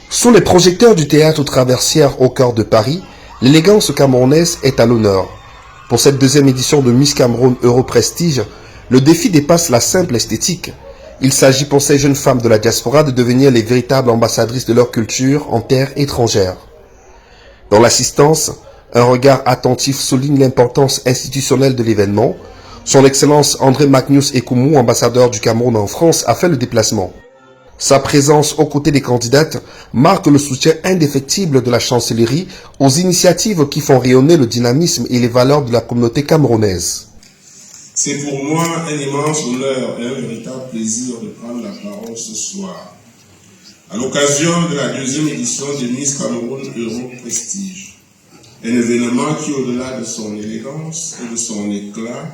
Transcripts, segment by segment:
Sous les projecteurs du théâtre Traversière au cœur de Paris, l'élégance camerounaise est à l'honneur. Pour cette deuxième édition de Miss Cameroun Europrestige, le défi dépasse la simple esthétique. Il s'agit pour ces jeunes femmes de la diaspora de devenir les véritables ambassadrices de leur culture en terre étrangère. Dans l'assistance, un regard attentif souligne l'importance institutionnelle de l'événement. Son Excellence André Magnus Ekoumou, ambassadeur du Cameroun en France, a fait le déplacement. Sa présence aux côtés des candidates marque le soutien indéfectible de la chancellerie aux initiatives qui font rayonner le dynamisme et les valeurs de la communauté camerounaise. C'est pour moi un immense honneur et un véritable plaisir de prendre la parole ce soir, à l'occasion de la deuxième édition de Miss Cameroun Europrestige, un événement qui, au-delà de son élégance et de son éclat,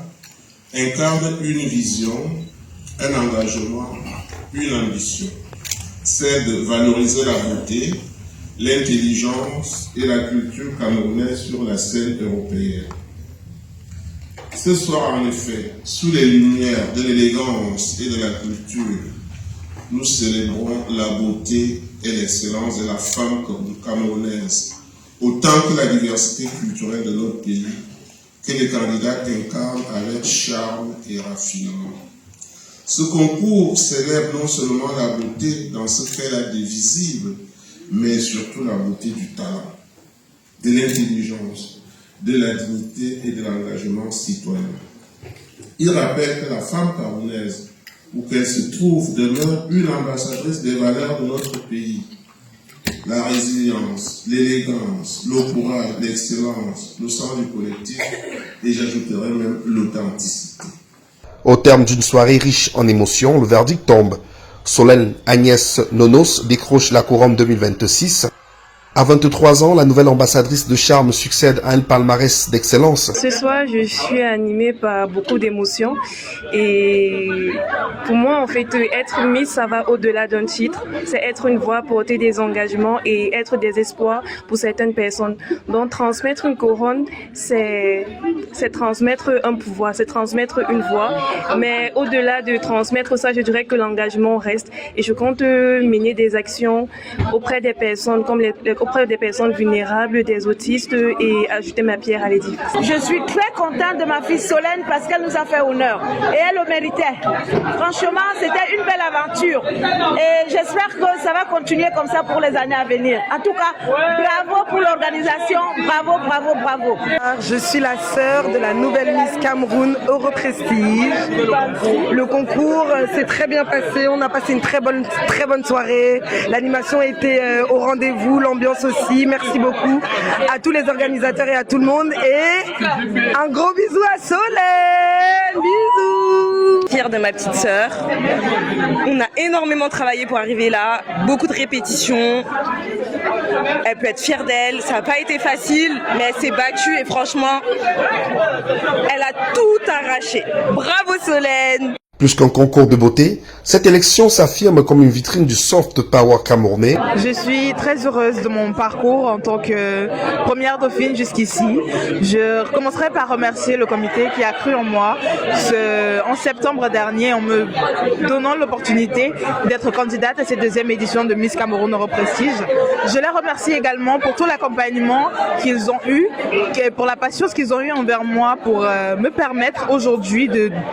incarne une vision, un engagement, une ambition, celle de valoriser la beauté, l'intelligence et la culture camerounaise sur la scène européenne. Ce soir, en effet, sous les lumières de l'élégance et de la culture, nous célébrons la beauté et l'excellence de la femme camerounaise, autant que la diversité culturelle de notre pays, que les candidats incarnent avec charme et raffinement. Ce concours célèbre non seulement la beauté dans ce qu'elle a de visible, mais surtout la beauté du talent, de l'intelligence, de la dignité et de l'engagement citoyen. Il rappelle que la femme camerounaise, où qu'elle se trouve, demeure une ambassadrice des valeurs de notre pays. La résilience, l'élégance, le courage, l'excellence, le sens du collectif et j'ajouterais même l'authenticité. Au terme d'une soirée riche en émotions, le verdict tombe. Solène Agnès Nonos décroche la couronne 2026. À 23 ans, la nouvelle ambassadrice de charme succède à un palmarès d'excellence. Ce soir, je suis animée par beaucoup d'émotions et pour moi, en fait, être Miss, ça va au-delà d'un titre. C'est être une voix, porter des engagements et être des espoirs pour certaines personnes. Donc, transmettre une couronne, c'est transmettre un pouvoir, c'est transmettre une voix. Mais au-delà de transmettre ça, je dirais que l'engagement reste et je compte mener des actions auprès des personnes comme auprès des personnes vulnérables, des autistes et ajouter ma pierre à l'édifice. Je suis très contente de ma fille Solène parce qu'elle nous a fait honneur et elle le méritait. Franchement, c'était une belle aventure et j'espère que ça va continuer comme ça pour les années à venir. En tout cas, bravo pour l'organisation, bravo, bravo, bravo. Je suis la sœur de la nouvelle Miss Cameroun Europrestige. Le concours s'est très bien passé, on a passé une très bonne soirée. L'animation était au rendez-vous, l'ambiance aussi. Merci beaucoup à tous les organisateurs et à tout le monde et un gros bisou à Solène. Bisous. Fière de ma petite sœur. On a énormément travaillé pour arriver là, beaucoup de répétitions. Elle peut être fière d'elle, ça n'a pas été facile, mais elle s'est battue et franchement, elle a tout arraché. Bravo Solène! Plus qu'un concours de beauté, cette élection s'affirme comme une vitrine du soft power camerounais. Je suis très heureuse de mon parcours en tant que première dauphine jusqu'ici. Je commencerai par remercier le comité qui a cru en moi en septembre dernier en me donnant l'opportunité d'être candidate à cette deuxième édition de Miss Cameroun Europrestige. Je les remercie également pour tout l'accompagnement qu'ils ont eu, pour la patience qu'ils ont eu envers moi pour me permettre aujourd'hui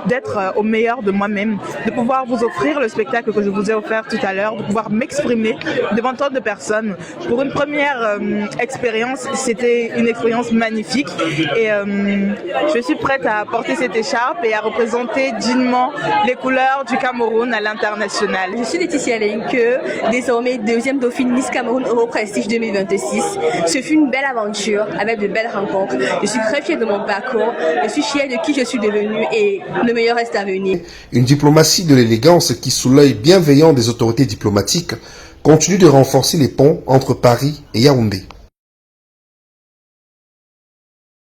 d'être au meilleur de moi-même, de pouvoir vous offrir le spectacle que je vous ai offert tout à l'heure, de pouvoir m'exprimer devant tant de personnes. Pour une première expérience, c'était une expérience magnifique et je suis prête à porter cette écharpe et à représenter dignement les couleurs du Cameroun à l'international. Je suis Laetitia Lenke, désormais deuxième dauphine Miss Cameroun Europrestige 2026. Ce fut une belle aventure avec de belles rencontres. Je suis très fière de mon parcours, je suis fière de qui je suis devenue et le meilleur reste à venir. Une diplomatie de l'élégance qui, sous l'œil bienveillant des autorités diplomatiques, continue de renforcer les ponts entre Paris et Yaoundé.